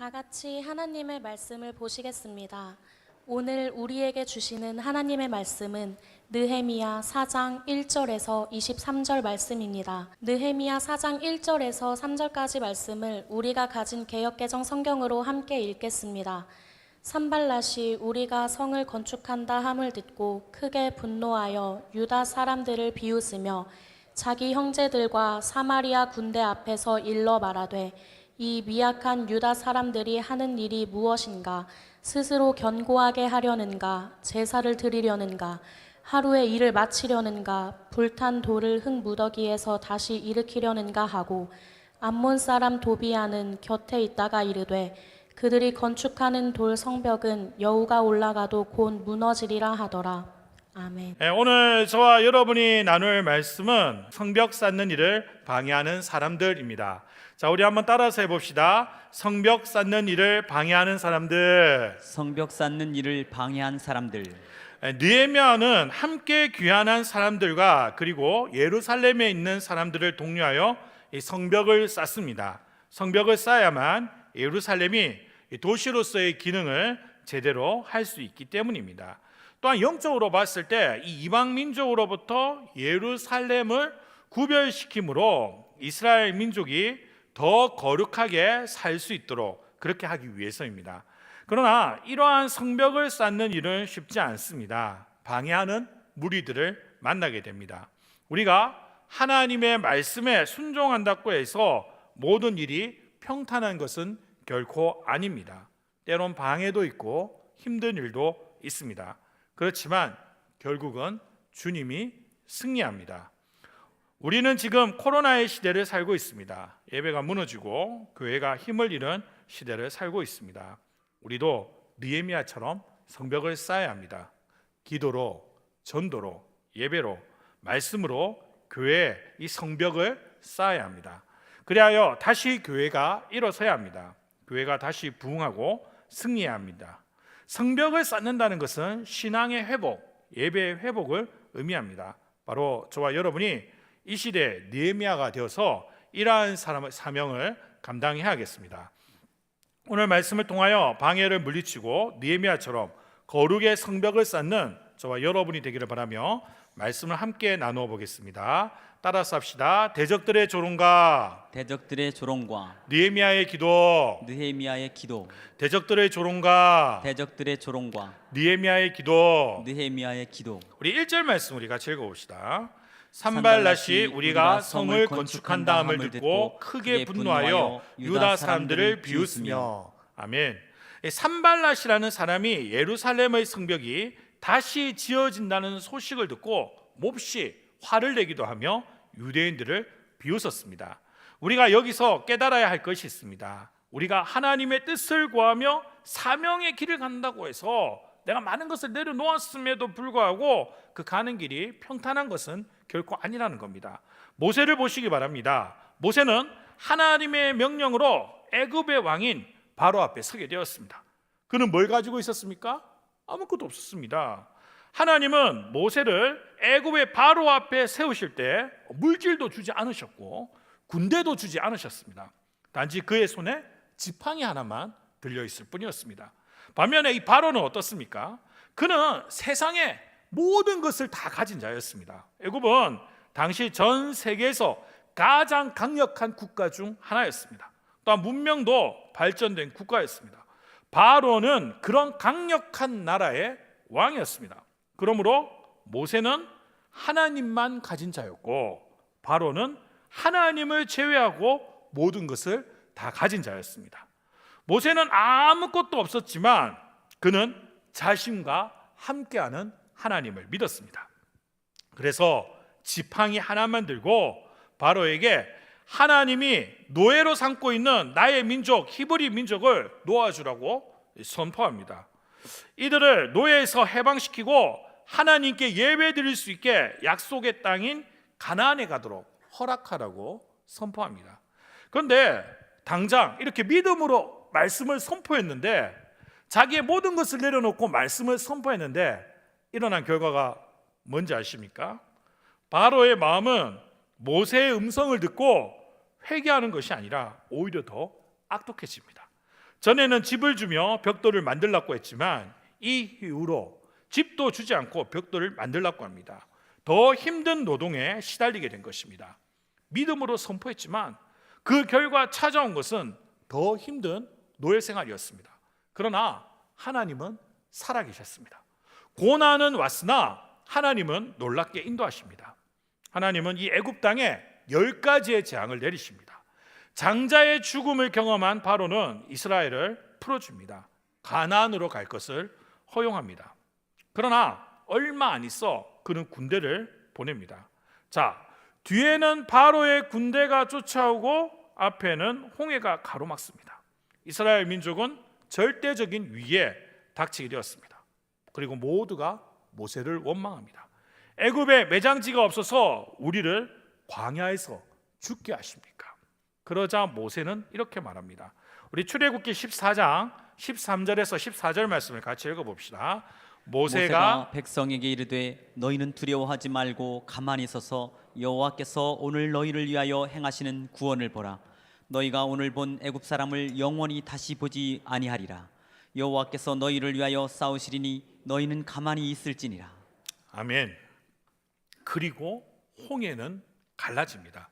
다 같이 하나님의 말씀을 보시겠습니다. 오늘 우리에게 주시는 하나님의 말씀은 느헤미야 4장 1절에서 23절 말씀입니다. 느헤미야 4장 1절에서 3절까지 말씀을 우리가 가진 개역개정 성경으로 함께 읽겠습니다. 산발랏이 우리가 성을 건축한다 함을 듣고 크게 분노하여 유다 사람들을 비웃으며 자기 형제들과 사마리아 군대 앞에서 일러 말하되 이 미약한 유다 사람들이 하는 일이 무엇인가? 스스로 견고하게 하려는가? 제사를 드리려는가? 하루에 일을 마치려는가? 불탄 돌을 흙 무더기에서 다시 일으키려는가 하고 암몬 사람 도비아는 곁에 있다가 이르되 그들이 건축하는 돌 성벽은 여우가 올라가도 곧 무너지리라 하더라. 아멘. 오늘 저와 여러분이 나눌 말씀은 성벽 쌓는 일을 방해하는 사람들입니다. 자, 우리 한번 따라서 해봅시다. 성벽 쌓는 일을 방해하는 사람들. 성벽 쌓는 일을 방해한 사람들. 느헤미야는 함께 귀환한 사람들과 그리고 예루살렘에 있는 사람들을 독려하여 이 성벽을 쌓습니다. 성벽을 쌓아야만 예루살렘이 도시로서의 기능을 제대로 할 수 있기 때문입니다. 또한 영적으로 봤을 때 이 이방 민족으로부터 예루살렘을 구별시킴으로 이스라엘 민족이 더 거룩하게 살 수 있도록 그렇게 하기 위해서입니다. 그러나 이러한 성벽을 쌓는 일은 쉽지 않습니다. 방해하는 무리들을 만나게 됩니다. 우리가 하나님의 말씀에 순종한다고 해서 모든 일이 평탄한 것은 결코 아닙니다. 때론 방해도 있고 힘든 일도 있습니다. 그렇지만 결국은 주님이 승리합니다. 우리는 지금 코로나의 시대를 살고 있습니다. 예배가 무너지고 교회가 힘을 잃은 시대를 살고 있습니다. 우리도 느헤미야처럼 성벽을 쌓아야 합니다. 기도로, 전도로, 예배로, 말씀으로 교회의 이 성벽을 쌓아야 합니다. 그리하여 다시 교회가 일어서야 합니다. 교회가 다시 부흥하고 승리해야 합니다. 성벽을 쌓는다는 것은 신앙의 회복, 예배의 회복을 의미합니다. 바로 저와 여러분이 이 시대 느헤미야가 되어서 이러한 사명을 감당해야겠습니다. 오늘 말씀을 통하여 방해를 물리치고 느헤미야처럼 거룩의 성벽을 쌓는 저와 여러분이 되기를 바라며 말씀을 함께 나누어 보겠습니다. 따라서 합시다. 대적들의 조롱과 대적들의 조롱과 느헤미야의 기도. 느헤미야의 기도. 대적들의 조롱과 대적들의 조롱과 느헤미야의 기도. 느헤미야의 기도. 우리 1절 말씀 우리 같이 읽어봅시다. 산발랏이 우리가 성을 건축한 다음을 듣고 크게 분노하여 유다 사람들을 비웃으며. 아멘. 산발랏이라는 사람이 예루살렘의 성벽이 다시 지어진다는 소식을 듣고 몹시 화를 내기도 하며 유대인들을 비웃었습니다. 우리가 여기서 깨달아야 할 것이 있습니다. 우리가 하나님의 뜻을 구하며 사명의 길을 간다고 해서 내가 많은 것을 내려놓았음에도 불구하고 그 가는 길이 평탄한 것은 결코 아니라는 겁니다. 모세를 보시기 바랍니다. 모세는 하나님의 명령으로 애굽의 왕인 바로 앞에 서게 되었습니다. 그는 뭘 가지고 있었습니까? 아무것도 없었습니다. 하나님은 모세를 애굽의 바로 앞에 세우실 때 물질도 주지 않으셨고 군대도 주지 않으셨습니다. 단지 그의 손에 지팡이 하나만 들려있을 뿐이었습니다. 반면에 이 바로는 어떻습니까? 그는 세상의 모든 것을 다 가진 자였습니다. 애굽은 당시 전 세계에서 가장 강력한 국가 중 하나였습니다. 또한 문명도 발전된 국가였습니다. 바로는 그런 강력한 나라의 왕이었습니다. 그러므로 모세는 하나님만 가진 자였고 바로는 하나님을 제외하고 모든 것을 다 가진 자였습니다. 모세는 아무것도 없었지만 그는 자신과 함께하는 하나님을 믿었습니다. 그래서 지팡이 하나만 들고 바로에게 하나님이 노예로 삼고 있는 나의 민족 히브리 민족을 놓아주라고 선포합니다. 이들을 노예에서 해방시키고 하나님께 예배드릴 수 있게 약속의 땅인 가나안에 가도록 허락하라고 선포합니다. 그런데 당장 이렇게 믿음으로 말씀을 선포했는데 자기의 모든 것을 내려놓고 말씀을 선포했는데 일어난 결과가 뭔지 아십니까? 바로의 마음은 모세의 음성을 듣고 회개하는 것이 아니라 오히려 더 악독해집니다. 전에는 집을 주며 벽돌을 만들라고 했지만 이 이후로 집도 주지 않고 벽돌을 만들라고 합니다. 더 힘든 노동에 시달리게 된 것입니다. 믿음으로 선포했지만 그 결과 찾아온 것은 더 힘든 노예 생활이었습니다. 그러나 하나님은 살아계셨습니다. 고난은 왔으나 하나님은 놀랍게 인도하십니다. 하나님은 이 애굽 땅에 10가지의 재앙을 내리십니다. 장자의 죽음을 경험한 바로는 이스라엘을 풀어줍니다. 가나안으로 갈 것을 허용합니다. 그러나 얼마 안 있어 그는 군대를 보냅니다. 자, 뒤에는 바로의 군대가 쫓아오고 앞에는 홍해가 가로막습니다. 이스라엘 민족은 절대적인 위기에 닥치게 되었습니다. 그리고 모두가 모세를 원망합니다. 애굽에 매장지가 없어서 우리를 광야에서 죽게 하십니까? 그러자 모세는 이렇게 말합니다. 우리 출애굽기 14장 13절에서 14절 말씀을 같이 읽어봅시다. 모세가 백성에게 이르되 너희는 두려워하지 말고 가만히 서서 여호와께서 오늘 너희를 위하여 행하시는 구원을 보라. 너희가 오늘 본 애굽 사람을 영원히 다시 보지 아니하리라. 여호와께서 너희를 위하여 싸우시리니 너희는 가만히 있을지니라. 아멘. 그리고 홍해는 갈라집니다.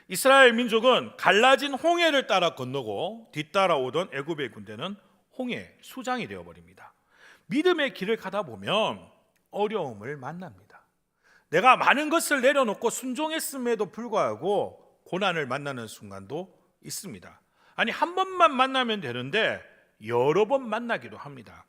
이스라엘 민족은 갈라진 홍해를 따라 건너고 뒤따라오던 애굽의 군대는 홍해 수장이 되어버립니다. 믿음의 길을 가다 보면 어려움을 만납니다. 내가 많은 것을 내려놓고 순종했음에도 불구하고 고난을 만나는 순간도 있습니다. 아니, 한 번만 만나면 되는데 여러 번 만나기도 합니다.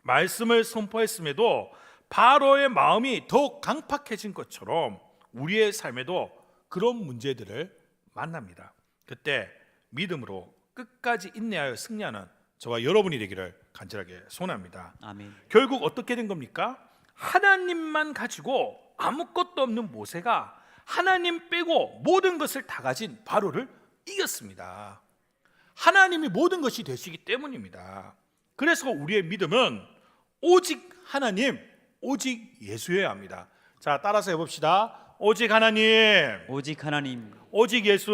말씀을 선포했음에도 바로의 마음이 더욱 강팍해진 것처럼 우리의 삶에도 그런 문제들을 만납니다. 그때 믿음으로 끝까지 인내하여 승리하는 저와 여러분이 되기를 간절하게 소원합니다. 아멘. 결국 어떻게 된 겁니까? 하나님만 가지고 아무것도 없는 모세가 하나님 빼고 모든 것을 다 가진 바로를 이겼습니다. 하나님이 모든 것이 되시기 때문입니다. 그래서 우리의 믿음은 오직 하나님, 오직 예수여야 합니다. 자, 따라서 해봅시다. 오직 하나님, 오직 하나님, 오직 예수.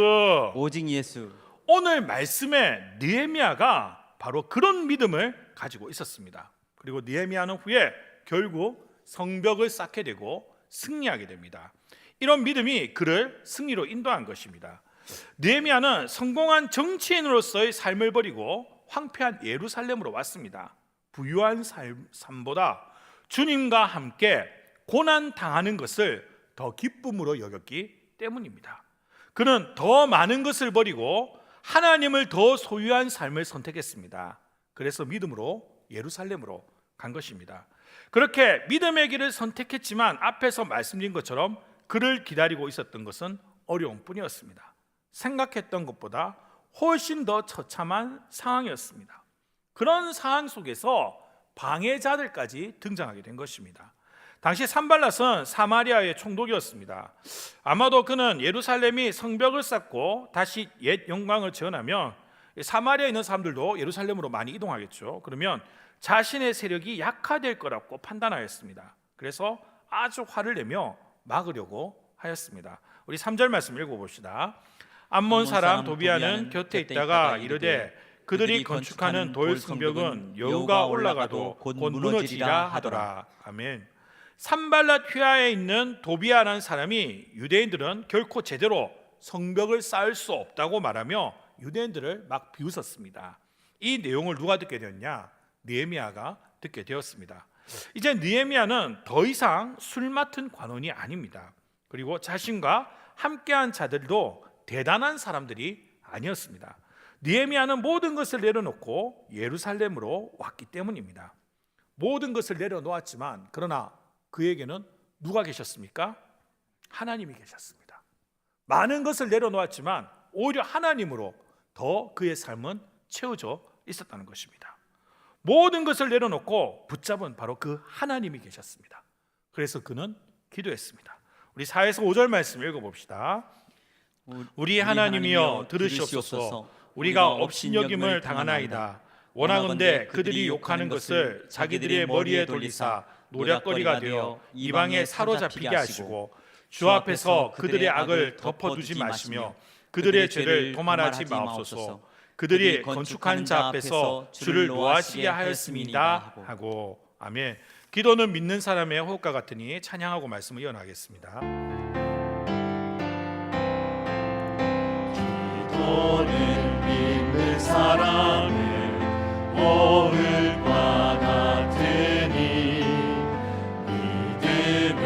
오직 예수. 오늘 말씀에 느헤미야가 바로 그런 믿음을 가지고 있었습니다. 그리고 느헤미야는 후에 결국 성벽을 쌓게 되고 승리하게 됩니다. 이런 믿음이 그를 승리로 인도한 것입니다. 느헤미야는 성공한 정치인으로서의 삶을 버리고 황폐한 예루살렘으로 왔습니다. 부유한 삶보다 주님과 함께 고난 당하는 것을 더 기쁨으로 여겼기 때문입니다. 그는 더 많은 것을 버리고 하나님을 더 소유한 삶을 선택했습니다. 그래서 믿음으로 예루살렘으로 간 것입니다. 그렇게 믿음의 길을 선택했지만 앞에서 말씀드린 것처럼 그를 기다리고 있었던 것은 어려움뿐이었습니다. 생각했던 것보다 훨씬 더 처참한 상황이었습니다. 그런 상황 속에서 방해자들까지 등장하게 된 것입니다. 당시 산발랏은 사마리아의 총독이었습니다. 아마도 그는 예루살렘이 성벽을 쌓고 다시 옛 영광을 재현하면 사마리아에 있는 사람들도 예루살렘으로 많이 이동하겠죠. 그러면 자신의 세력이 약화될 거라고 판단하였습니다. 그래서 아주 화를 내며 막으려고 하였습니다. 우리 3절 말씀 읽어봅시다. 암몬 사람 도비아는 곁에 있다가 이르되 그들이 건축하는 돌 성벽은 여우가 올라가도 곧 무너지리라 하더라. 아멘. 산발랏 휘하에 있는 도비아라는 사람이 유대인들은 결코 제대로 성벽을 쌓을 수 없다고 말하며 유대인들을 막 비웃었습니다. 이 내용을 누가 듣게 되었냐? 느헤미야가 듣게 되었습니다. 이제 느헤미야는 더 이상 술 맡은 관원이 아닙니다. 그리고 자신과 함께한 자들도 대단한 사람들이 아니었습니다. 느헤미야는 모든 것을 내려놓고 예루살렘으로 왔기 때문입니다. 모든 것을 내려놓았지만 그러나 그에게는 누가 계셨습니까? 하나님이 계셨습니다. 많은 것을 내려놓았지만 오히려 하나님으로 더 그의 삶은 채워져 있었다는 것입니다. 모든 것을 내려놓고 붙잡은 바로 그 하나님이 계셨습니다. 그래서 그는 기도했습니다. 우리 4에서 5절 말씀 읽어봅시다. 우리 하나님이여 들으시옵소서. 우리가 업신여김을 당하나이다. 원하건대 그들이 욕하는 것을 자기들의 머리에 돌리사 노략거리가 되어 이방에 사로잡히게 하시고 주 앞에서 그들의 악을 덮어두지 마시며 그들의 죄를 도말하지 마옵소서. 그들이 건축한 자 앞에서 줄을 놓아시게 하였습니다 하고. 아멘. 기도는 믿는 사람의 호흡과 같으니 찬양하고 말씀을 이어나가겠습니다. 기도는 믿는 사람의 호흡과 같으니 믿음을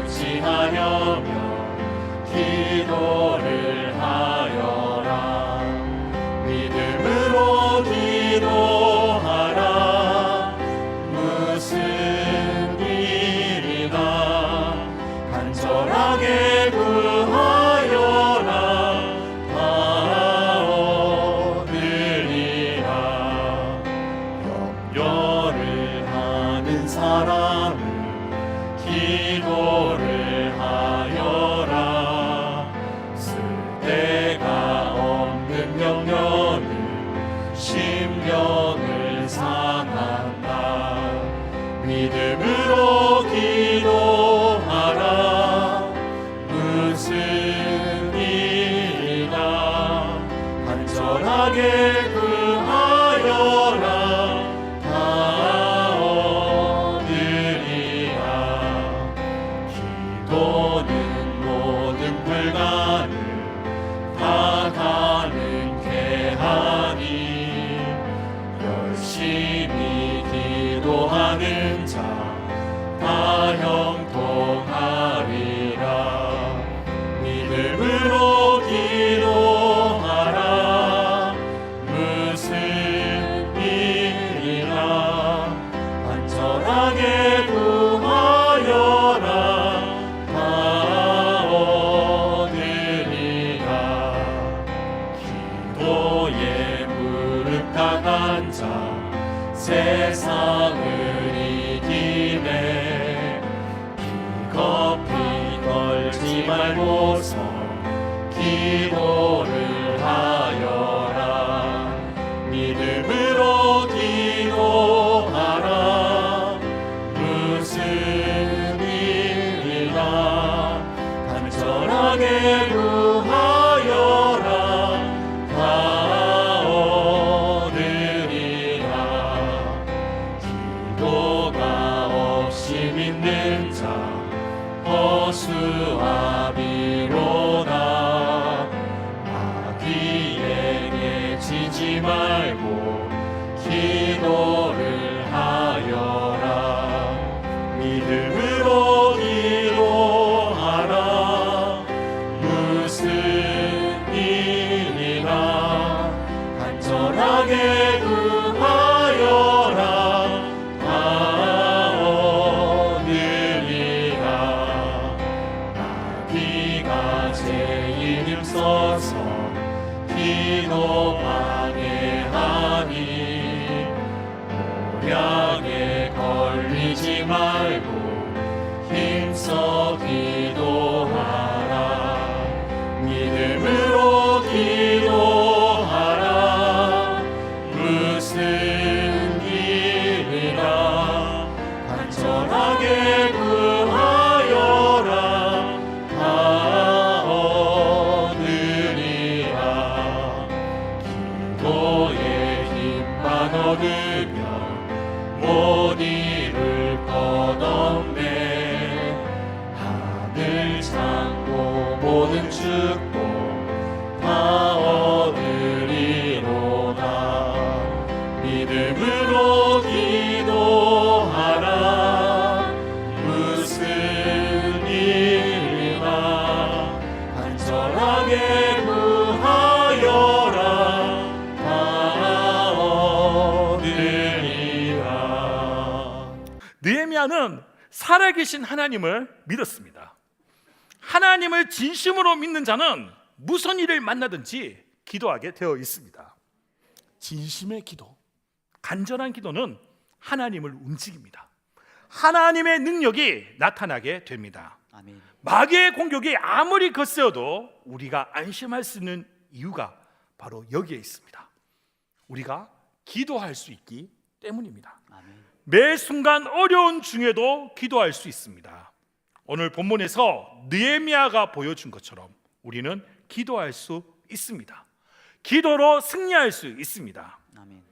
유지하려면 기도를 하여라. 믿음으로 기도하라. 무슨 일이나 간절하게 구하여라. 다 얻으리라. 염려를 하는 사람은 기도를 하여라. 쓸데가 없는 염려는 심령을 상한다. 믿음으로 기도하라. 무슨 일이나 간절하게 구하여라. 다 얻으리라. 기도는 모든 불가능 다 가능케 하니 열심히 기도하는 자 다 형통하리라. 믿음으로 기도하라. 무슨 일이나 간절하게 구하여라. 다 얻으리라. 기도에 무릎 꿇은 자 세상을 이기네. 비겁히 떨지 말고서 기도를 하여라. 믿음으로 기도하라. 무슨 일이나 간절하게 구하여라. 다 얻으리라. 기도가 없이 믿는 자 허수아 비로다. 마귀에게 지지 말고 기도를 하여라. 믿음으로 기도하라. 무슨 일이나 간절하게 구하여라. 다 얻으리라. 마귀가 제일 힘써서 기도 방해하니 모략에 걸리지 말고 힘써 기도하라. 믿음으로 기도하라. 무슨 일이나 간절하게 구하여라. 다 얻으리라. 기도에 힘만 얻으면 못 이룰 것 없네. 하늘 창고 모든 축복 다 얻으리로다. 믿음으로 기도하라. 무슨 일이나 간절하게 구하여라. 다 얻으리라. 느헤미야는 살아계신 하나님을 믿었습니다. 하나님을 진심으로 믿는 자는 무슨 일을 만나든지 기도하게 되어 있습니다. 진심의 기도, 간절한 기도는 하나님을 움직입니다. 하나님의 능력이 나타나게 됩니다. 아멘. 마귀의 공격이 아무리 거세어도 우리가 안심할 수 있는 이유가 바로 여기에 있습니다. 우리가 기도할 수 있기 때문입니다. 아멘. 매 순간 어려운 중에도 기도할 수 있습니다. 오늘 본문에서 느헤미야가 보여준 것처럼 우리는 기도할 수 있습니다. 기도로 승리할 수 있습니다. 아멘.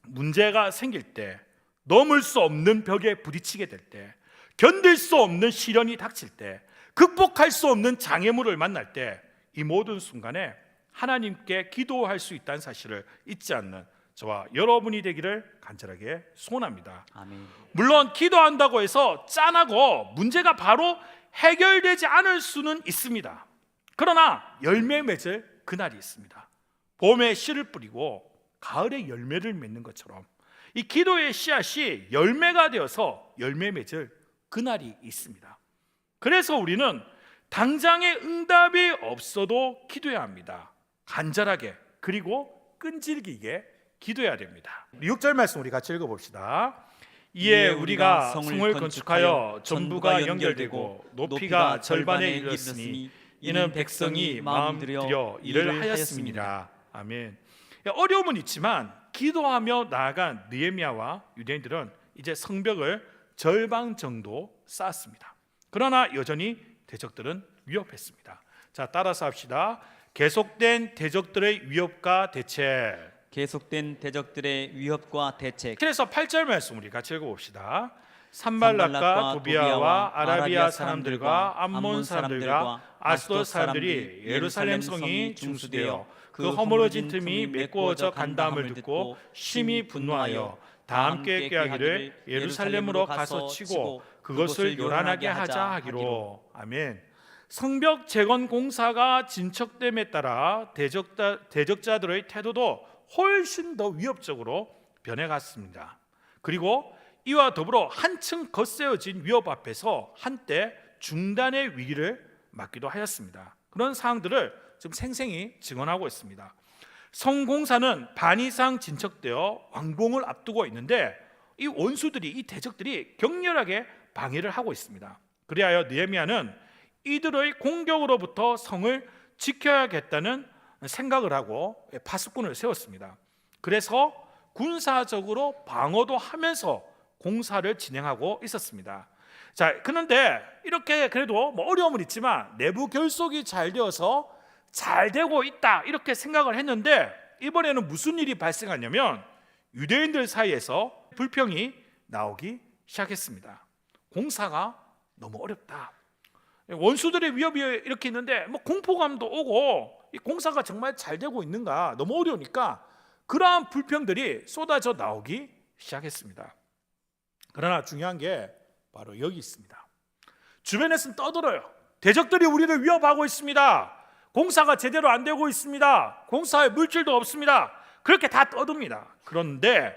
문제가 생길 때, 넘을 수 없는 벽에 부딪히게 될 때, 견딜 수 없는 시련이 닥칠 때, 극복할 수 없는 장애물을 만날 때, 이 모든 순간에 하나님께 기도할 수 있다는 사실을 잊지 않는 저와 여러분이 되기를 간절하게 소원합니다. 아멘. 물론 기도한다고 해서 짠하고 문제가 바로 해결되지 않을 수는 있습니다. 그러나 열매 맺을 그날이 있습니다. 봄에 씨를 뿌리고 가을에 열매를 맺는 것처럼 이 기도의 씨앗이 열매가 되어서 열매 맺을 그날이 있습니다. 그래서 우리는 당장의 응답이 없어도 기도해야 합니다. 간절하게 그리고 끈질기게 기도해야 됩니다. 6절 말씀 우리 같이 읽어봅시다. 이에 우리가 성을 건축하여 전부가 연결되고 높이가 절반에 이르렀으니 이는 백성이 마음 들여 일을 하였습니다. 아멘. 어려움은 있지만 기도하며 나아간 느헤미야와 유대인들은 이제 성벽을 절반 정도 쌓았습니다. 그러나 여전히 대적들은 위협했습니다. 자, 따라서 합시다. 계속된 대적들의 위협과 대책. 계속된 대적들의 위협과 대책. 그래서 8절 말씀 우리 같이 읽어봅시다. 산발락과 도비아와 아라비아 사람들과 암몬 사람들과 아스돗 사람들이 예루살렘 성이 중수되어 그 허물어진 틈이 메꾸어져 간다함을 듣고 심히 분노하여 다 함께 꾀하기를 예루살렘으로 가서 치고 그것을 요란하게 하자 하기로. 아멘. 성벽 재건 공사가 진척됨에 따라 대적자들의 태도도 훨씬 더 위협적으로 변해갔습니다. 그리고 이와 더불어 한층 거세어진 위협 앞에서 한때 중단의 위기를 맞기도 하였습니다. 그런 상황들을 지금 생생히 증언하고 있습니다. 성공사는 반 이상 진척되어 완공을 앞두고 있는데 이 원수들이, 이 대적들이 격렬하게 방해를 하고 있습니다. 그리하여 느헤미야는 이들의 공격으로부터 성을 지켜야겠다는 생각을 하고 파수꾼을 세웠습니다. 그래서 군사적으로 방어도 하면서 공사를 진행하고 있었습니다. 자, 그런데 이렇게 그래도 뭐 어려움은 있지만 내부 결속이 잘 되어서 잘 되고 있다 이렇게 생각을 했는데 이번에는 무슨 일이 발생하냐면 유대인들 사이에서 불평이 나오기 시작했습니다. 공사가 너무 어렵다. 원수들의 위협이 이렇게 있는데 뭐 공포감도 오고 이 공사가 정말 잘 되고 있는가 너무 어려우니까 그러한 불평들이 쏟아져 나오기 시작했습니다. 그러나 중요한 게 바로 여기 있습니다. 주변에서는 떠들어요. 대적들이 우리를 위협하고 있습니다. 공사가 제대로 안 되고 있습니다. 공사에 물질도 없습니다. 그렇게 다 떠듭니다. 그런데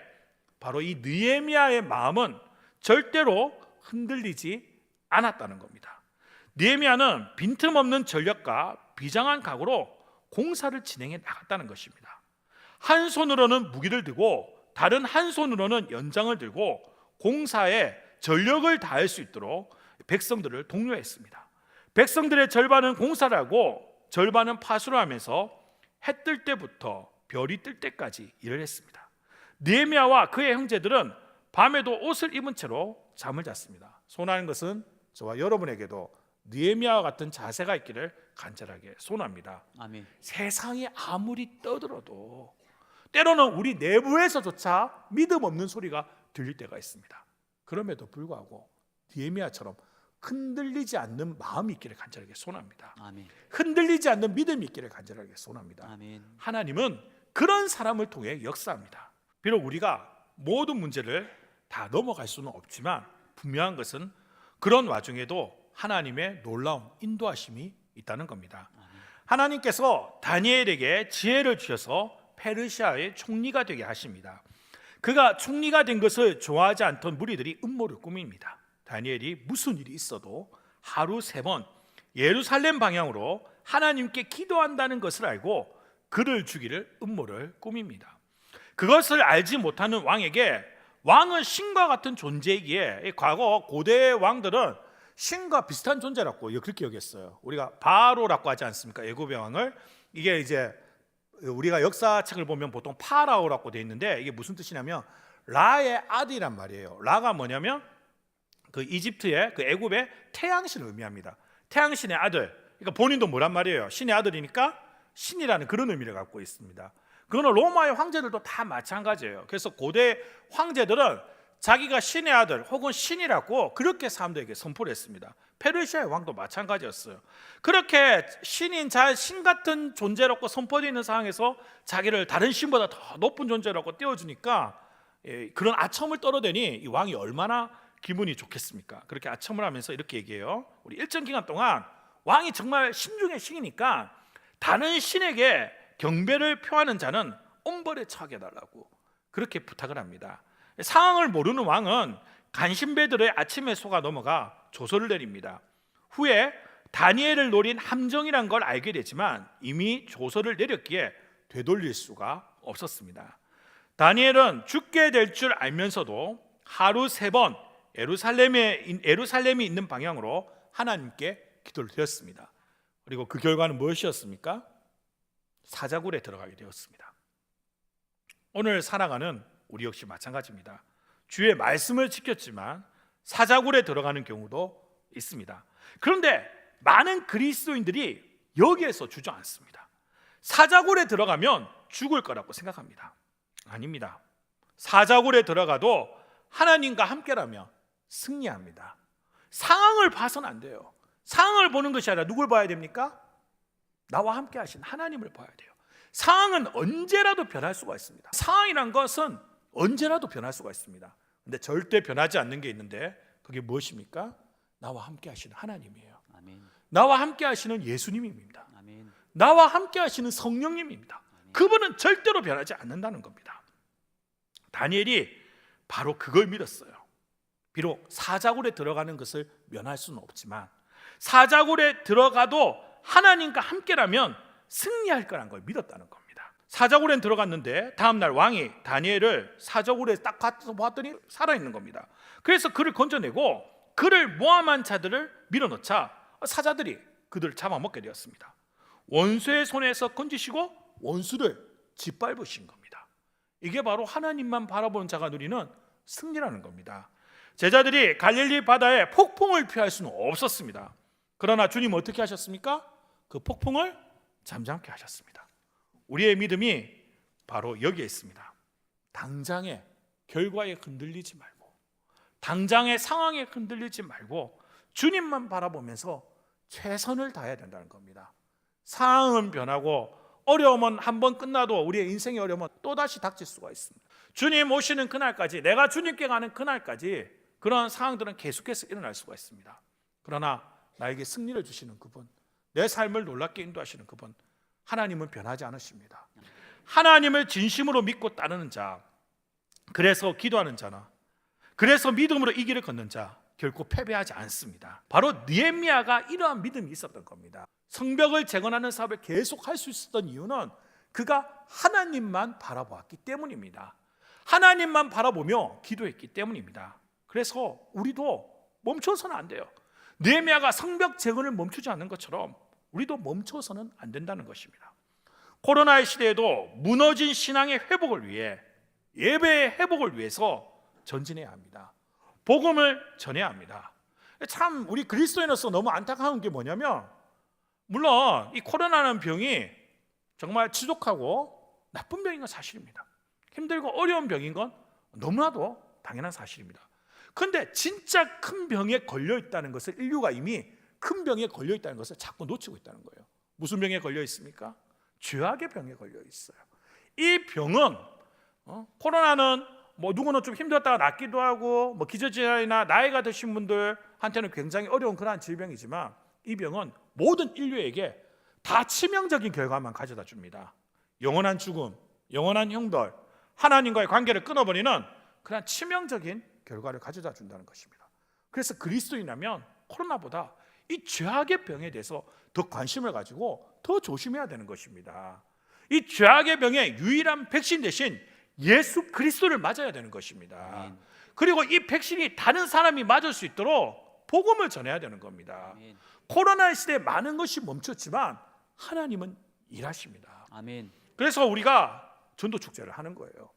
바로 이 느헤미야의 마음은 절대로 흔들리지 않았다는 겁니다. 느헤미야는 빈틈없는 전략과 비장한 각오로 공사를 진행해 나갔다는 것입니다. 한 손으로는 무기를 들고 다른 한 손으로는 연장을 들고 공사에 전력을 다할 수 있도록 백성들을 독려했습니다. 백성들의 절반은 공사를 하고 절반은 파수를 하면서 해 뜰 때부터 별이 뜰 때까지 일을 했습니다. 느헤미야와 그의 형제들은 밤에도 옷을 입은 채로 잠을 잤습니다. 소원하는 것은 저와 여러분에게도 느헤미야와 같은 자세가 있기를 간절하게 소원합니다. 아멘. 세상이 아무리 떠들어도 때로는 우리 내부에서조차 믿음 없는 소리가 들릴 때가 있습니다. 그럼에도 불구하고 느헤미야처럼 흔들리지 않는 마음이 있기를 간절하게 소원합니다. 아멘. 흔들리지 않는 믿음이 있기를 간절하게 소원합니다. 아멘. 하나님은 그런 사람을 통해 역사합니다. 비록 우리가 모든 문제를 다 넘어갈 수는 없지만 분명한 것은 그런 와중에도 하나님의 놀라운 인도하심이 있다는 겁니다. 하나님께서 다니엘에게 지혜를 주셔서 페르시아의 총리가 되게 하십니다. 그가 총리가 된 것을 좋아하지 않던 무리들이 음모를 꾸밉니다. 다니엘이 무슨 일이 있어도 하루 3번 예루살렘 방향으로 하나님께 기도한다는 것을 알고 그를 죽이를 음모를 꾸밉니다. 그것을 알지 못하는 왕에게 왕은 신과 같은 존재이기에 과거 고대 왕들은 신과 비슷한 존재라고 그렇게 여겼어요. 우리가 바로라고 하지 않습니까? 애굽의 왕을. 이게 이제 우리가 역사책을 보면 보통 파라오라고 돼 있는데 이게 무슨 뜻이냐면 라의 아들이란 말이에요. 라가 뭐냐면 그 이집트의 그 애굽의 태양신을 의미합니다. 태양신의 아들. 그러니까 본인도 뭐란 말이에요? 신의 아들이니까 신이라는 그런 의미를 갖고 있습니다. 그거는 로마의 황제들도 다 마찬가지예요. 그래서 고대 황제들은 자기가 신의 아들 혹은 신이라고 그렇게 사람들에게 선포를 했습니다. 페르시아의 왕도 마찬가지였어요. 그렇게 신인 신 같은 존재라고 선포되어 있는 상황에서 자기를 다른 신보다 더 높은 존재라고 띄워주니까 그런 아첨을 떨어대니 이 왕이 얼마나 기분이 좋겠습니까? 그렇게 아첨을 하면서 이렇게 얘기해요. 우리 일정 기간 동안 왕이 정말 신 중에 신이니까 다른 신에게 경배를 표하는 자는 엄벌에 처하게 해달라고 그렇게 부탁을 합니다. 상황을 모르는 왕은 간신배들의 아침에 속아 넘어가 조서를 내립니다. 후에 다니엘을 노린 함정이란 걸 알게 되지만 이미 조서를 내렸기에 되돌릴 수가 없었습니다. 다니엘은 죽게 될 줄 알면서도 하루 3번 예루살렘이 있는 방향으로 하나님께 기도를 드렸습니다. 그리고 그 결과는 무엇이었습니까? 사자굴에 들어가게 되었습니다. 오늘 살아가는 우리 역시 마찬가지입니다. 주의 말씀을 지켰지만 사자굴에 들어가는 경우도 있습니다. 그런데 많은 그리스도인들이 여기에서 주저앉습니다. 사자굴에 들어가면 죽을 거라고 생각합니다. 아닙니다. 사자굴에 들어가도 하나님과 함께라면 승리합니다. 상황을 봐서는 안 돼요. 상황을 보는 것이 아니라 누굴 봐야 됩니까? 나와 함께 하신 하나님을 봐야 돼요. 상황은 언제라도 변할 수가 있습니다. 상황이란 것은 언제라도 변할 수가 있습니다. 근데 절대 변하지 않는 게 있는데 그게 무엇입니까? 나와 함께 하시는 하나님이에요. 아멘. 나와 함께 하시는 예수님입니다. 아멘. 나와 함께 하시는 성령님입니다. 그분은 절대로 변하지 않는다는 겁니다. 다니엘이 바로 그걸 믿었어요. 비록 사자굴에 들어가는 것을 면할 수는 없지만 사자굴에 들어가도 하나님과 함께라면 승리할 거라는 걸 믿었다는 겁니다. 사자굴에 들어갔는데 다음날 왕이 다니엘을 사자굴에 딱 가서 보았더니 살아있는 겁니다. 그래서 그를 건져내고 그를 모함한 자들을 밀어넣자 사자들이 그들을 잡아먹게 되었습니다. 원수의 손에서 건지시고 원수를 짓밟으신 겁니다. 이게 바로 하나님만 바라보는 자가 누리는 승리라는 겁니다. 제자들이 갈릴리 바다에 폭풍을 피할 수는 없었습니다. 그러나 주님은 어떻게 하셨습니까? 그 폭풍을 잠잠케 하셨습니다. 우리의 믿음이 바로 여기에 있습니다. 당장의 결과에 흔들리지 말고 당장의 상황에 흔들리지 말고 주님만 바라보면서 최선을 다해야 된다는 겁니다. 상황은 변하고 어려움은 한번 끝나도 우리의 인생의 어려움은 또다시 닥칠 수가 있습니다. 주님 오시는 그날까지, 내가 주님께 가는 그날까지 그런 상황들은 계속해서 일어날 수가 있습니다. 그러나 나에게 승리를 주시는 그분, 내 삶을 놀랍게 인도하시는 그분, 하나님은 변하지 않으십니다. 하나님을 진심으로 믿고 따르는 자, 그래서 기도하는 자나, 그래서 믿음으로 이 길을 걷는 자 결코 패배하지 않습니다. 바로 느헤미야가 이러한 믿음이 있었던 겁니다. 성벽을 재건하는 사업을 계속 할 수 있었던 이유는 그가 하나님만 바라보았기 때문입니다. 하나님만 바라보며 기도했기 때문입니다. 그래서 우리도 멈춰서는 안 돼요. 느헤미야가 성벽 재건을 멈추지 않는 것처럼 우리도 멈춰서는 안 된다는 것입니다. 코로나의 시대에도 무너진 신앙의 회복을 위해, 예배의 회복을 위해서 전진해야 합니다. 복음을 전해야 합니다. 참 우리 그리스도인으로서 너무 안타까운 게 뭐냐면, 물론 이 코로나라는 병이 정말 지독하고 나쁜 병인 건 사실입니다. 힘들고 어려운 병인 건 너무나도 당연한 사실입니다. 그런데 진짜 큰 병에 걸려 있다는 것을, 인류가 이미 큰 병에 걸려 있다는 것을 자꾸 놓치고 있다는 거예요. 무슨 병에 걸려 있습니까? 죄악의 병에 걸려 있어요. 이 병은 코로나는 뭐 누구는 좀 힘들었다가 낫기도 하고, 뭐 기저질환이나 나이가 드신 분들한테는 굉장히 어려운 그러한 질병이지만, 이 병은 모든 인류에게 다 치명적인 결과만 가져다 줍니다. 영원한 죽음, 영원한 형벌, 하나님과의 관계를 끊어버리는 그런 치명적인 결과를 가져다 준다는 것입니다. 그래서 그리스도인이라면 코로나보다 이 죄악의 병에 대해서 더 관심을 가지고 더 조심해야 되는 것입니다. 이 죄악의 병의 유일한 백신 대신 예수 그리스도를 맞아야 되는 것입니다. 그리고 이 백신이 다른 사람이 맞을 수 있도록 복음을 전해야 되는 겁니다. 코로나 시대에 많은 것이 멈췄지만 하나님은 일하십니다. 아멘. 그래서 우리가 전도 축제를 하는 거예요.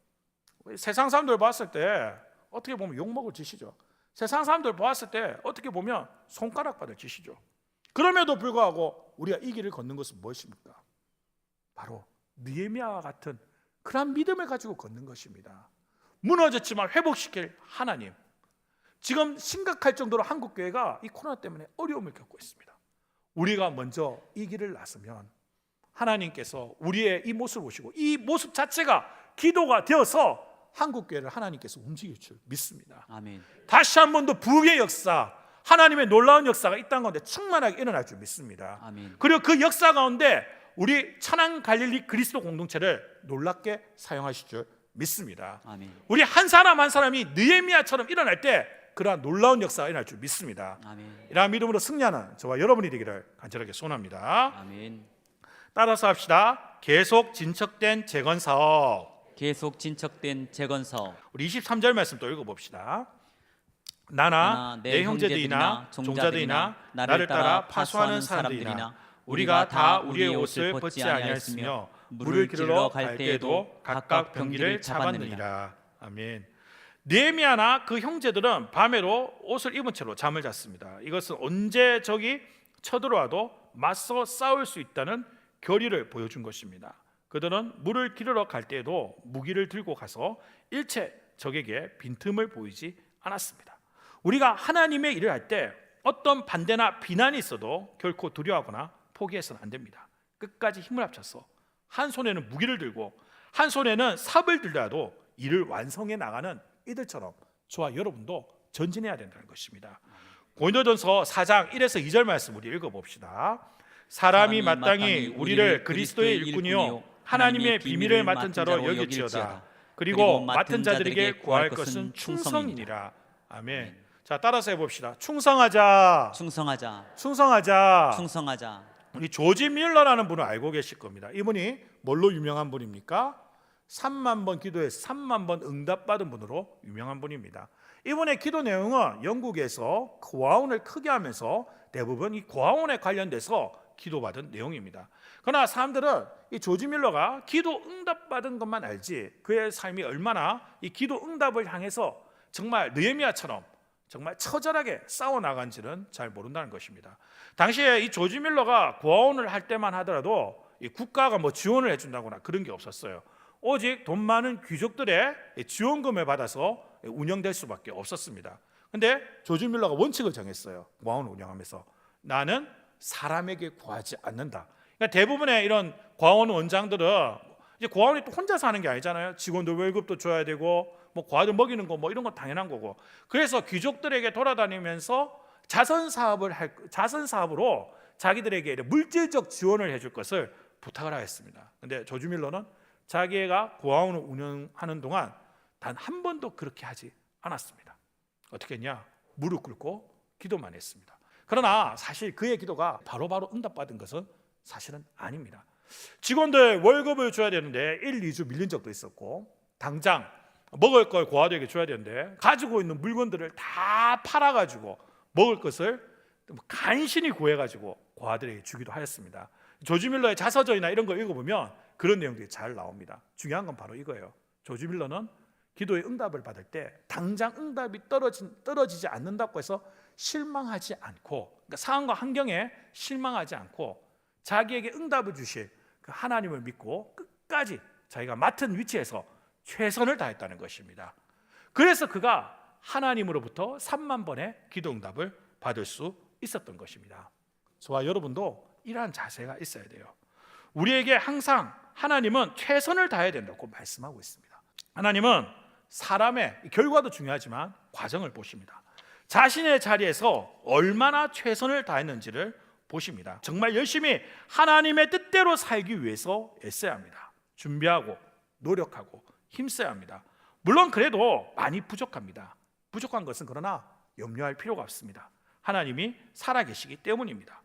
세상 사람들 봤을 때 어떻게 보면 욕먹을 짓이죠. 세상 사람들 봤을 때 어떻게 보면 손가락 받을 짓이죠. 그럼에도 불구하고 우리가 이 길을 걷는 것은 무엇입니까? 바로 느헤미야와 같은 그런 믿음을 가지고 걷는 것입니다. 무너졌지만 회복시킬 하나님. 지금 심각할 정도로 한국교회가 이 코로나 때문에 어려움을 겪고 있습니다. 우리가 먼저 이 길을 나서면 하나님께서 우리의 이 모습을 보시고 이 모습 자체가 기도가 되어서 한국교회를 하나님께서 움직일 줄 믿습니다. 아멘. 다시 한 번 더 부흥의 역사, 하나님의 놀라운 역사가 이 땅 가운데 충만하게 일어날 줄 믿습니다. 아멘. 그리고 그 역사 가운데 우리 천안 갈릴리 그리스도 공동체를 놀랍게 사용하실 줄 믿습니다. 아멘. 우리 한 사람 한 사람이 느헤미야처럼 일어날 때 그러한 놀라운 역사가 일어날 줄 믿습니다. 아멘. 이러한 믿음으로 승리하는 저와 여러분이 되기를 간절하게 소원합니다. 아멘. 따라서 합시다. 계속 진척된 재건 사업. 계속 진척된 재건 사업. 우리 23절 말씀 또 읽어봅시다. 나나 내 형제들이나 종자들이나 나를 따라 파수하는 사람들이나 우리가 다 우리의 옷을 벗지 아니하였으며 물을 기르러 갈 때에도 각각 병기를 잡았느니라. 아멘. 느헤미야나 그 형제들은 밤에로 옷을 입은 채로 잠을 잤습니다. 이것은 언제 적이 쳐들어와도 맞서 싸울 수 있다는 결의를 보여준 것입니다. 그들은 물을 기르러 갈 때에도 무기를 들고 가서 일체 적에게 빈틈을 보이지 않았습니다. 우리가 하나님의 일을 할 때 어떤 반대나 비난이 있어도 결코 두려워하거나 포기해서는 안 됩니다. 끝까지 힘을 합쳐서 한 손에는 무기를 들고 한 손에는 삽을 들더라도 일을 완성해 나가는 이들처럼 저와 여러분도 전진해야 된다는 것입니다. 고린도전서 4장 1에서 2절 말씀 우리 읽어봅시다. 사람이 마땅히 우리를 그리스도의 일꾼이요 하나님의 비밀을 맡은 자로 여길지어다. 그리고 맡은 자들에게 구할 것은 충성이니라. 아멘. 자, 따라서 해봅시다. 충성하자. 충성하자. 충성하자. 충성하자. 우리 조지 밀러라는 분을 알고 계실 겁니다. 이분이 뭘로 유명한 분입니까? 3만 번 기도해서 3만 번 응답받은 분으로 유명한 분입니다. 이분의 기도 내용은 영국에서 고아원을 크게 하면서 대부분 이 고아원에 관련돼서 기도받은 내용입니다. 그러나 사람들은 이 조지 밀러가 기도 응답받은 것만 알지 그의 삶이 얼마나 이 기도 응답을 향해서 정말 느헤미야처럼 정말 처절하게 싸워나간지는 잘 모른다는 것입니다. 당시에 이 조지 밀러가 고아원을 할 때만 하더라도 이 국가가 뭐 지원을 해준다거나 그런 게 없었어요. 오직 돈 많은 귀족들의 지원금을 받아서 운영될 수밖에 없었습니다. 근데 조지 밀러가 원칙을 정했어요. 고아원을 운영하면서 나는 사람에게 구하지 않는다. 그러니까 대부분의 이런 고아원 원장들은 이제 고아원이 또 혼자 사는 게 아니잖아요. 직원들 월급도 줘야 되고 뭐 고아들 먹이는 거 뭐 이런 건 당연한 거고. 그래서 귀족들에게 돌아다니면서 자선 사업으로 자기들에게 물질적 지원을 해줄 것을 부탁을 하였습니다. 근데 조지 밀러는 자기가 고아원을 운영하는 동안 단 한 번도 그렇게 하지 않았습니다. 어떻게 했냐? 무릎 꿇고 기도만 했습니다. 그러나 사실 그의 기도가 바로바로 응답받은 것은 사실은 아닙니다. 직원들 월급을 줘야 되는데 1, 2주 밀린 적도 있었고 당장 먹을 걸 고아들에게 줘야 되는데 가지고 있는 물건들을 다 팔아가지고 먹을 것을 간신히 구해가지고 고아들에게 주기도 하였습니다. 조지 밀러의 자서전이나 이런 거 읽어보면 그런 내용들이 잘 나옵니다. 중요한 건 바로 이거예요. 조지 밀러는 기도의 응답을 받을 때 당장 응답이 떨어지지 않는다고 해서 실망하지 않고, 그러니까 상황과 환경에 실망하지 않고 자기에게 응답을 주실 그 하나님을 믿고 끝까지 자기가 맡은 위치에서 최선을 다했다는 것입니다. 그래서 그가 하나님으로부터 3만 번의 기도 응답을 받을 수 있었던 것입니다. 저와 여러분도 이러한 자세가 있어야 돼요. 우리에게 항상 하나님은 최선을 다해야 된다고 말씀하고 있습니다. 하나님은 사람의 결과도 중요하지만 과정을 보십니다. 자신의 자리에서 얼마나 최선을 다했는지를 보십니다. 정말 열심히 하나님의 뜻대로 살기 위해서 애써야 합니다. 준비하고 노력하고 힘써야 합니다. 물론 그래도 많이 부족합니다. 부족한 것은 그러나 염려할 필요가 없습니다. 하나님이 살아계시기 때문입니다.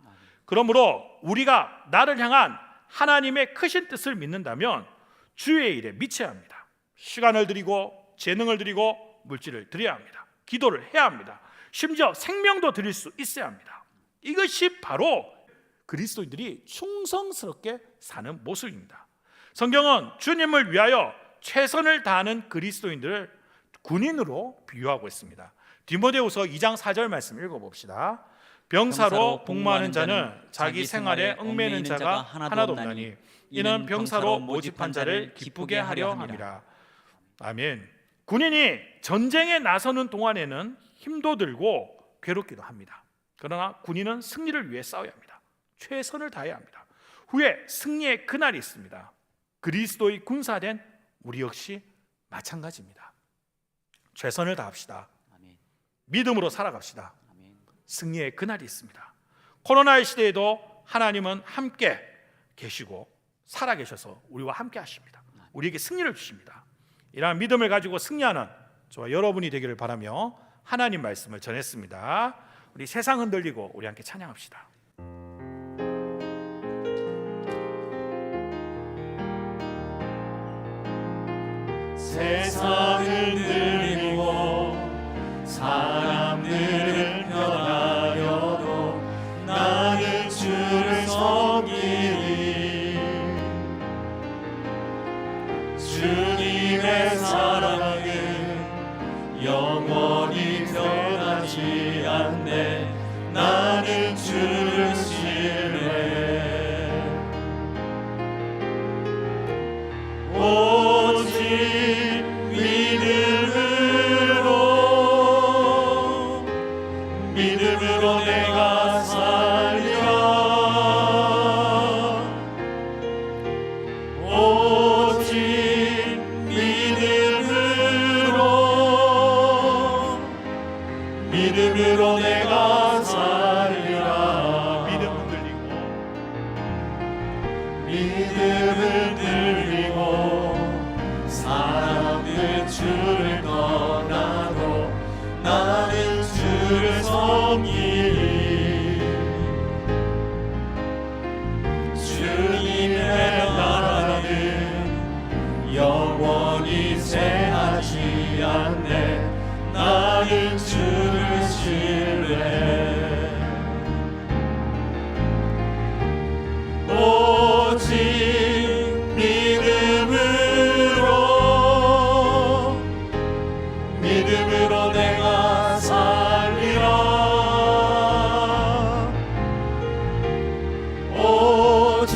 그러므로 우리가 나를 향한 하나님의 크신 뜻을 믿는다면 주의 일에 미쳐야 합니다. 시간을 드리고 재능을 드리고 물질을 드려야 합니다. 기도를 해야 합니다. 심지어 생명도 드릴 수 있어야 합니다. 이것이 바로 그리스도인들이 충성스럽게 사는 모습입니다. 성경은 주님을 위하여 최선을 다하는 그리스도인들을 군인으로 비유하고 있습니다. 디모데후서 2장 4절 말씀 읽어봅시다. 병사로 복무하는 자는 자기 생활에 얽매이는 자가 하나도 없나니 이는 병사로 모집한 자를 기쁘게 하려 함이라. 아멘. 군인이 전쟁에 나서는 동안에는 힘도 들고 괴롭기도 합니다. 그러나 군인은 승리를 위해 싸워야 합니다. 최선을 다해야 합니다. 후에 승리의 그날이 있습니다. 그리스도의 군사된 우리 역시 마찬가지입니다. 최선을 다합시다. 아멘. 믿음으로 살아갑시다. 아멘. 승리의 그날이 있습니다. 코로나의 시대에도 하나님은 함께 계시고 살아계셔서 우리와 함께 하십니다. 우리에게 승리를 주십니다. 이러한 믿음을 가지고 승리하는 저와 여러분이 되기를 바라며 하나님 말씀을 전했습니다. 우리 세상 흔들리고 우리 함께 찬양합시다. 세상을 들이고 사람들을 변하여도 나는 주를 섬기리. 주님의 사랑은 영원히 변하지 않네. 나는 주를 신뢰해. 오직 믿음으로 내가 살리라. 오직 믿음으로 내가 살리라. 믿음을 들리고 사람들 주를 떠나도 나는 주를 섬기리. 주님의 나라는 영원히 쇠하지 않네. 나는 주를 신뢰해. 오직 믿음으로 내가 살리라. 오직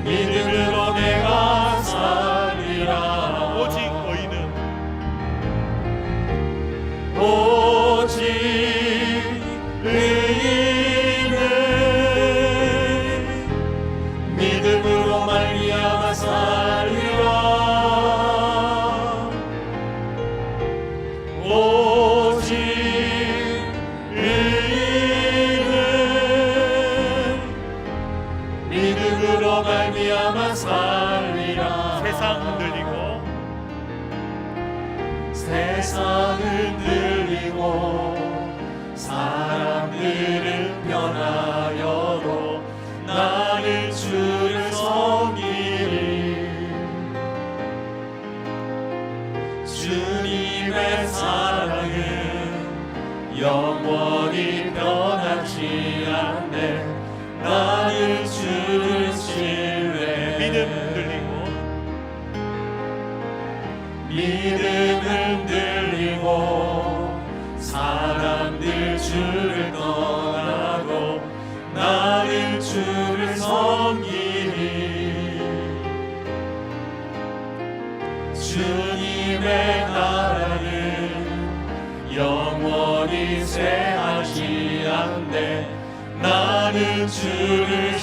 믿음으로 내가 살리라. 오직 의인은 오직 의인은 믿음으로 말미암아 살리라. 오직 의인은 믿음으로 말미암아 살리라. 세상 흔들리고 사람들은 변하여도 나는 주를 섬기리. 주님의 사랑은 영원히 변하지 않네. 나는 주를 신뢰해. 믿음 흔들리고 사람들 주를 떠나도 나는 주를 섬기리. 주님의 나라는 영원히 쇠하지 않네. 나는 주를